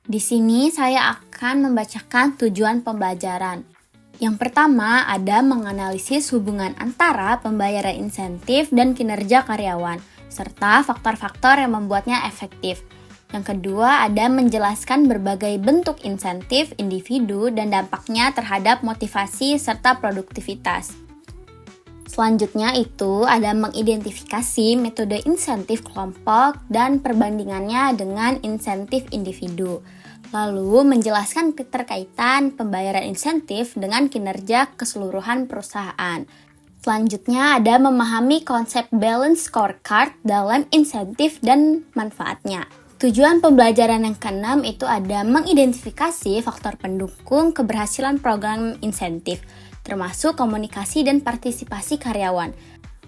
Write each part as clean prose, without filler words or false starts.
Di sini saya akan membacakan tujuan pembelajaran. Yang pertama ada menganalisis hubungan antara pembayaran insentif dan kinerja karyawan, serta faktor-faktor yang membuatnya efektif. Yang kedua ada menjelaskan berbagai bentuk insentif individu dan dampaknya terhadap motivasi serta produktivitas. Selanjutnya itu ada mengidentifikasi metode insentif kelompok dan perbandingannya dengan insentif individu. Lalu menjelaskan keterkaitan pembayaran insentif dengan kinerja keseluruhan perusahaan. Selanjutnya ada memahami konsep balance scorecard dalam insentif dan manfaatnya. Tujuan pembelajaran yang keenam itu ada mengidentifikasi faktor pendukung keberhasilan program insentif, termasuk komunikasi dan partisipasi karyawan.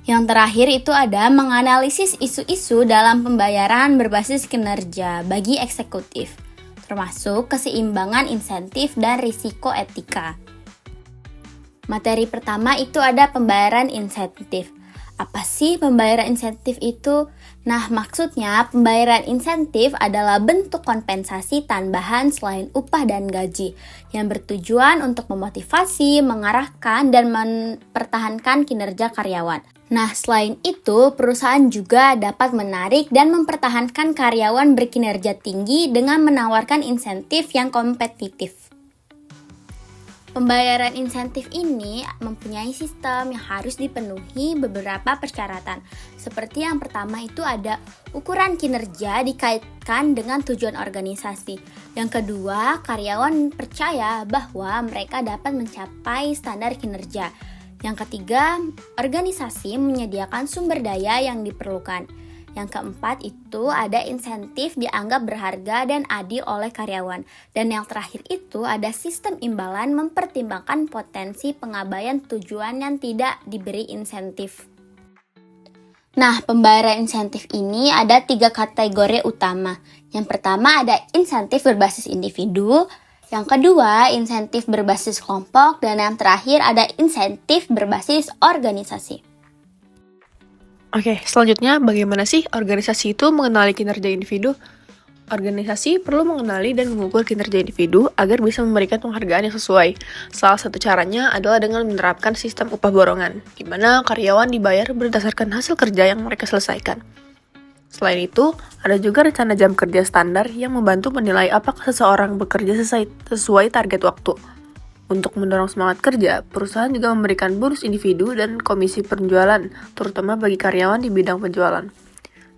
Yang terakhir itu ada menganalisis isu-isu dalam pembayaran berbasis kinerja bagi eksekutif, termasuk keseimbangan insentif dan risiko etika. Materi pertama itu ada pembayaran insentif. Apa sih pembayaran insentif itu? Nah, maksudnya pembayaran insentif adalah bentuk kompensasi tambahan selain upah dan gaji yang bertujuan untuk memotivasi, mengarahkan, dan mempertahankan kinerja karyawan. Nah, selain itu, perusahaan juga dapat menarik dan mempertahankan karyawan berkinerja tinggi dengan menawarkan insentif yang kompetitif. Pembayaran insentif ini mempunyai sistem yang harus dipenuhi beberapa persyaratan. Seperti yang pertama itu ada ukuran kinerja dikaitkan dengan tujuan organisasi. Yang kedua, karyawan percaya bahwa mereka dapat mencapai standar kinerja. Yang ketiga, organisasi menyediakan sumber daya yang diperlukan. Yang keempat itu ada insentif dianggap berharga dan adil oleh karyawan. Dan yang terakhir itu ada sistem imbalan mempertimbangkan potensi pengabaian tujuan yang tidak diberi insentif. Nah, pembayaran insentif ini ada 3 kategori utama. Yang pertama ada insentif berbasis individu, yang kedua insentif berbasis kelompok, dan yang terakhir ada insentif berbasis organisasi. Oke, selanjutnya bagaimana sih organisasi itu mengenali kinerja individu? Organisasi perlu mengenali dan mengukur kinerja individu agar bisa memberikan penghargaan yang sesuai. Salah satu caranya adalah dengan menerapkan sistem upah borongan, di mana karyawan dibayar berdasarkan hasil kerja yang mereka selesaikan. Selain itu, ada juga rencana jam kerja standar yang membantu menilai apakah seseorang bekerja sesuai target waktu. Untuk mendorong semangat kerja, perusahaan juga memberikan bonus individu dan komisi penjualan, terutama bagi karyawan di bidang penjualan.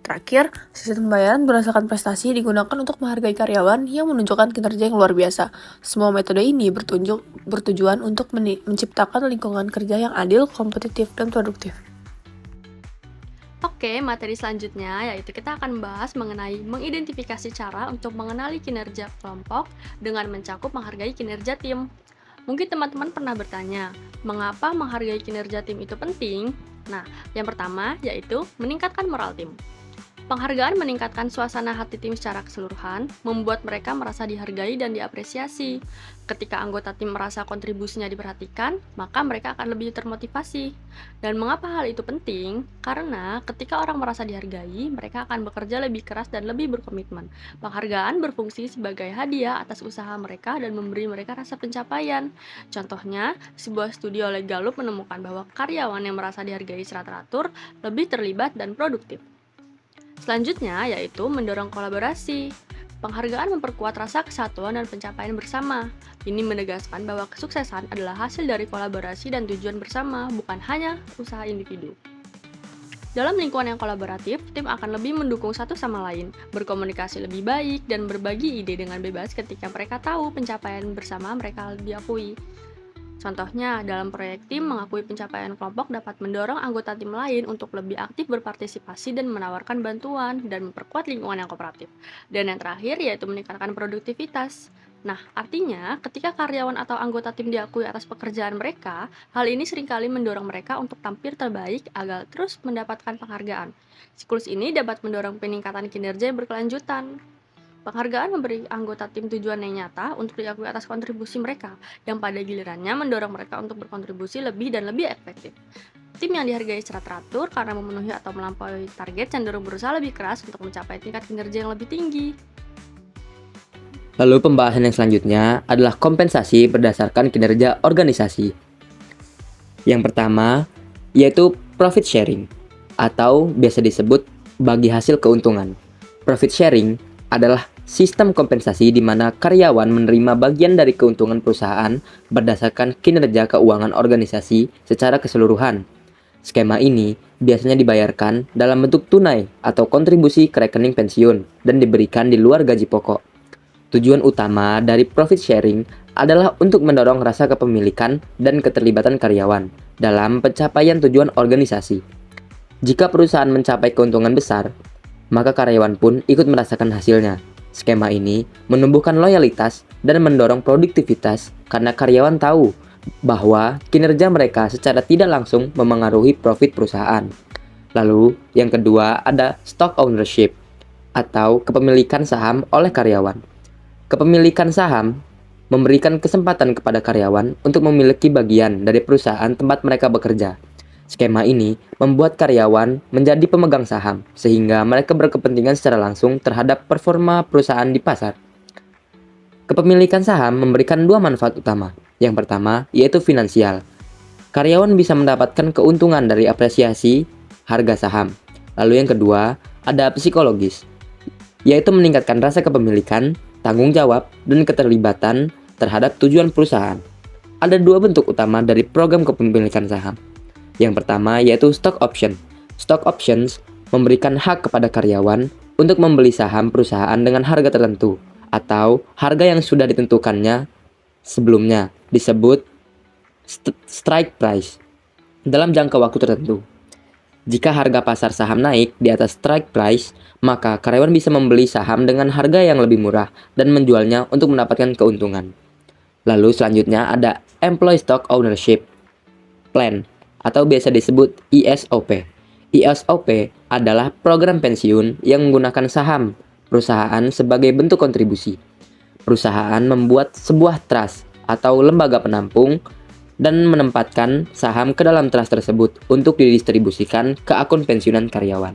Terakhir, sistem pembayaran berdasarkan prestasi digunakan untuk menghargai karyawan yang menunjukkan kinerja yang luar biasa. Semua metode ini bertujuan untuk menciptakan lingkungan kerja yang adil, kompetitif, dan produktif. Oke, materi selanjutnya yaitu kita akan membahas mengenai mengidentifikasi cara untuk mengenali kinerja kelompok dengan mencakup menghargai kinerja tim. Mungkin teman-teman pernah bertanya, mengapa menghargai kinerja tim itu penting? Nah, yang pertama yaitu meningkatkan moral tim. Penghargaan meningkatkan suasana hati tim secara keseluruhan, membuat mereka merasa dihargai dan diapresiasi. Ketika anggota tim merasa kontribusinya diperhatikan, maka mereka akan lebih termotivasi. Dan mengapa hal itu penting? Karena ketika orang merasa dihargai, mereka akan bekerja lebih keras dan lebih berkomitmen. Penghargaan berfungsi sebagai hadiah atas usaha mereka dan memberi mereka rasa pencapaian. Contohnya, sebuah studi oleh Gallup menemukan bahwa karyawan yang merasa dihargai secara teratur lebih terlibat dan produktif. Selanjutnya yaitu mendorong kolaborasi. Penghargaan memperkuat rasa kesatuan dan pencapaian bersama. Ini menegaskan bahwa kesuksesan adalah hasil dari kolaborasi dan tujuan bersama, bukan hanya usaha individu. Dalam lingkungan yang kolaboratif, tim akan lebih mendukung satu sama lain, berkomunikasi lebih baik, dan berbagi ide dengan bebas ketika mereka tahu pencapaian bersama mereka diakui. Contohnya, dalam proyek tim, mengakui pencapaian kelompok dapat mendorong anggota tim lain untuk lebih aktif berpartisipasi dan menawarkan bantuan dan memperkuat lingkungan yang kooperatif. Dan yang terakhir yaitu meningkatkan produktivitas. Nah, artinya ketika karyawan atau anggota tim diakui atas pekerjaan mereka, hal ini seringkali mendorong mereka untuk tampil terbaik agar terus mendapatkan penghargaan. Siklus ini dapat mendorong peningkatan kinerja yang berkelanjutan. Penghargaan memberi anggota tim tujuan yang nyata untuk diakui atas kontribusi mereka, yang pada gilirannya mendorong mereka untuk berkontribusi lebih dan lebih efektif. Tim yang dihargai secara teratur karena memenuhi atau melampaui target cenderung berusaha lebih keras untuk mencapai tingkat kinerja yang lebih tinggi. Lalu pembahasan yang selanjutnya adalah kompensasi berdasarkan kinerja organisasi. Yang pertama, yaitu profit sharing, atau biasa disebut bagi hasil keuntungan. Profit sharing adalah sistem kompensasi di mana karyawan menerima bagian dari keuntungan perusahaan berdasarkan kinerja keuangan organisasi secara keseluruhan. Skema ini biasanya dibayarkan dalam bentuk tunai atau kontribusi ke rekening pensiun dan diberikan di luar gaji pokok. Tujuan utama dari profit sharing adalah untuk mendorong rasa kepemilikan dan keterlibatan karyawan dalam pencapaian tujuan organisasi. Jika perusahaan mencapai keuntungan besar, maka karyawan pun ikut merasakan hasilnya. Skema ini menumbuhkan loyalitas dan mendorong produktivitas karena karyawan tahu bahwa kinerja mereka secara tidak langsung memengaruhi profit perusahaan. Lalu, yang kedua ada stock ownership atau kepemilikan saham oleh karyawan. Kepemilikan saham memberikan kesempatan kepada karyawan untuk memiliki bagian dari perusahaan tempat mereka bekerja. Skema ini membuat karyawan menjadi pemegang saham, sehingga mereka berkepentingan secara langsung terhadap performa perusahaan di pasar. Kepemilikan saham memberikan dua manfaat utama. Yang pertama, yaitu finansial. Karyawan bisa mendapatkan keuntungan dari apresiasi harga saham. Lalu yang kedua, ada psikologis, yaitu meningkatkan rasa kepemilikan, tanggung jawab, dan keterlibatan terhadap tujuan perusahaan. Ada dua bentuk utama dari program kepemilikan saham. Yang pertama yaitu stock option. Stock options memberikan hak kepada karyawan untuk membeli saham perusahaan dengan harga tertentu atau harga yang sudah ditentukannya sebelumnya, disebut strike price, dalam jangka waktu tertentu. Jika harga pasar saham naik di atas strike price, maka karyawan bisa membeli saham dengan harga yang lebih murah dan menjualnya untuk mendapatkan keuntungan. Lalu selanjutnya ada Employee Stock Ownership Plan atau biasa disebut ESOP. ESOP adalah program pensiun yang menggunakan saham perusahaan sebagai bentuk kontribusi. Perusahaan membuat sebuah trust atau lembaga penampung dan menempatkan saham ke dalam trust tersebut untuk didistribusikan ke akun pensiunan karyawan.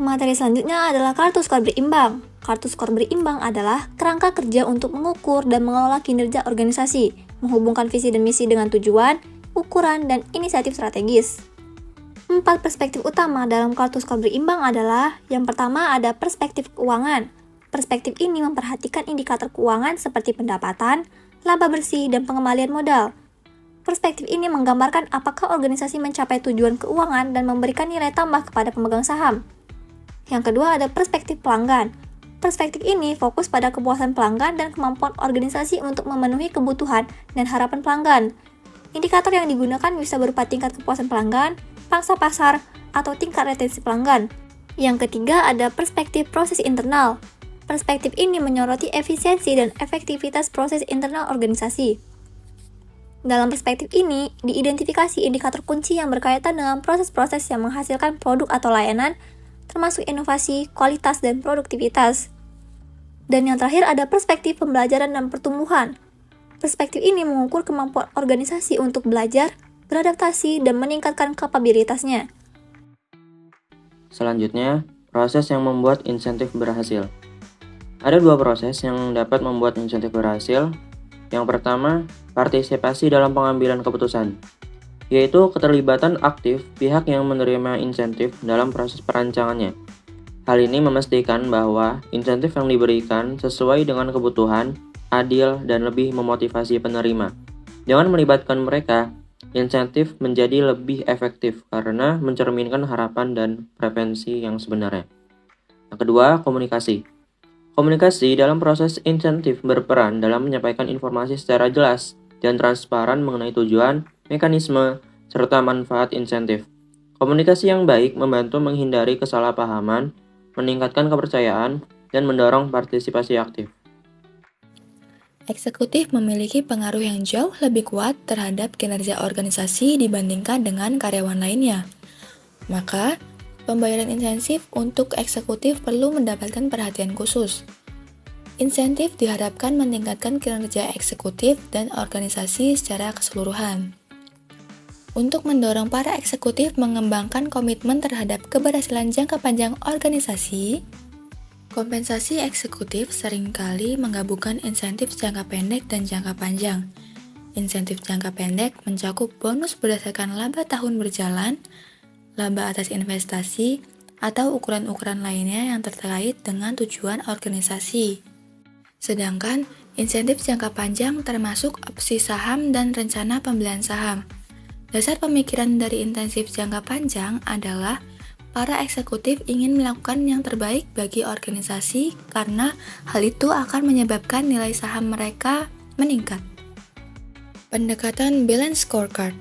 Materi selanjutnya adalah kartu skor berimbang. Kartu skor berimbang adalah kerangka kerja untuk mengukur dan mengelola kinerja organisasi, menghubungkan visi dan misi dengan tujuan, ukuran, dan inisiatif strategis. 4 perspektif utama dalam kartu skor berimbang adalah: yang pertama ada perspektif keuangan. Perspektif ini memperhatikan indikator keuangan seperti pendapatan, laba bersih, dan pengembalian modal. Perspektif ini menggambarkan apakah organisasi mencapai tujuan keuangan dan memberikan nilai tambah kepada pemegang saham. Yang kedua ada perspektif pelanggan. Perspektif ini fokus pada kepuasan pelanggan dan kemampuan organisasi untuk memenuhi kebutuhan dan harapan pelanggan. Indikator yang digunakan bisa berupa tingkat kepuasan pelanggan, pangsa pasar, atau tingkat retensi pelanggan. Yang ketiga ada perspektif proses internal. Perspektif ini menyoroti efisiensi dan efektivitas proses internal organisasi. Dalam perspektif ini, diidentifikasi indikator kunci yang berkaitan dengan proses-proses yang menghasilkan produk atau layanan, termasuk inovasi, kualitas, dan produktivitas. Dan yang terakhir ada perspektif pembelajaran dan pertumbuhan. Perspektif ini mengukur kemampuan organisasi untuk belajar, beradaptasi, dan meningkatkan kapabilitasnya. Selanjutnya, proses yang membuat insentif berhasil. Ada dua proses yang dapat membuat insentif berhasil. Yang pertama, partisipasi dalam pengambilan keputusan, yaitu keterlibatan aktif pihak yang menerima insentif dalam proses perancangannya. Hal ini memastikan bahwa insentif yang diberikan sesuai dengan kebutuhan, adil, dan lebih memotivasi penerima. Dengan melibatkan mereka, insentif menjadi lebih efektif karena mencerminkan harapan dan preferensi yang sebenarnya. Yang kedua, komunikasi. Komunikasi dalam proses insentif berperan dalam menyampaikan informasi secara jelas dan transparan mengenai tujuan, mekanisme, serta manfaat insentif. Komunikasi yang baik membantu menghindari kesalahpahaman, meningkatkan kepercayaan, dan mendorong partisipasi aktif. Eksekutif memiliki pengaruh yang jauh lebih kuat terhadap kinerja organisasi dibandingkan dengan karyawan lainnya. Maka, pembayaran insentif untuk eksekutif perlu mendapatkan perhatian khusus. Insentif diharapkan meningkatkan kinerja eksekutif dan organisasi secara keseluruhan. Untuk mendorong para eksekutif mengembangkan komitmen terhadap keberhasilan jangka panjang organisasi, kompensasi eksekutif seringkali menggabungkan insentif jangka pendek dan jangka panjang. Insentif jangka pendek mencakup bonus berdasarkan laba tahun berjalan, laba atas investasi, atau ukuran-ukuran lainnya yang terkait dengan tujuan organisasi. Sedangkan insentif jangka panjang termasuk opsi saham dan rencana pembelian saham. Dasar pemikiran dari insentif jangka panjang adalah para eksekutif ingin melakukan yang terbaik bagi organisasi karena hal itu akan menyebabkan nilai saham mereka meningkat. Pendekatan balance scorecard.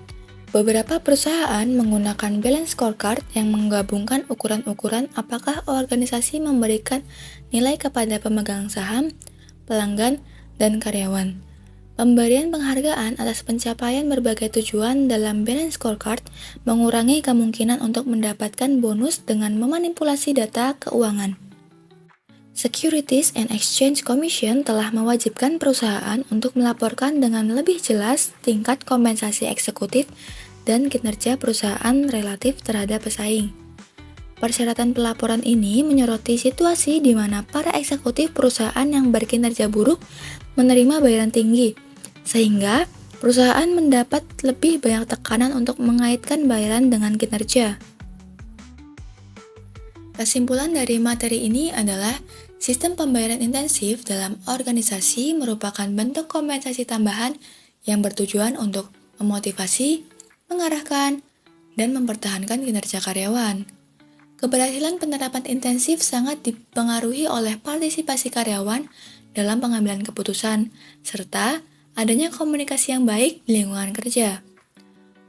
Beberapa perusahaan menggunakan balance scorecard yang menggabungkan ukuran-ukuran apakah organisasi memberikan nilai kepada pemegang saham, pelanggan, dan karyawan. Pemberian penghargaan atas pencapaian berbagai tujuan dalam balance scorecard mengurangi kemungkinan untuk mendapatkan bonus dengan memanipulasi data keuangan. Securities and Exchange Commission telah mewajibkan perusahaan untuk melaporkan dengan lebih jelas tingkat kompensasi eksekutif dan kinerja perusahaan relatif terhadap pesaing. Persyaratan pelaporan ini menyoroti situasi di mana para eksekutif perusahaan yang berkinerja buruk menerima bayaran tinggi, sehingga perusahaan mendapat lebih banyak tekanan untuk mengaitkan bayaran dengan kinerja. Kesimpulan dari materi ini adalah sistem pembayaran intensif dalam organisasi merupakan bentuk kompensasi tambahan yang bertujuan untuk memotivasi, mengarahkan, dan mempertahankan kinerja karyawan. Keberhasilan penerapan intensif sangat dipengaruhi oleh partisipasi karyawan dalam pengambilan keputusan, serta adanya komunikasi yang baik di lingkungan kerja.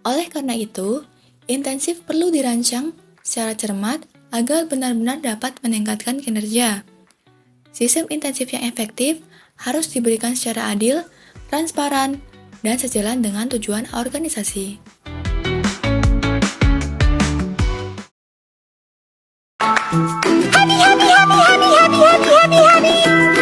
Oleh karena itu, intensif perlu dirancang secara cermat agar benar-benar dapat meningkatkan kinerja. Sistem intensif yang efektif harus diberikan secara adil, transparan, dan sejalan dengan tujuan organisasi. Happy, happy, happy, happy, happy, happy, happy, happy.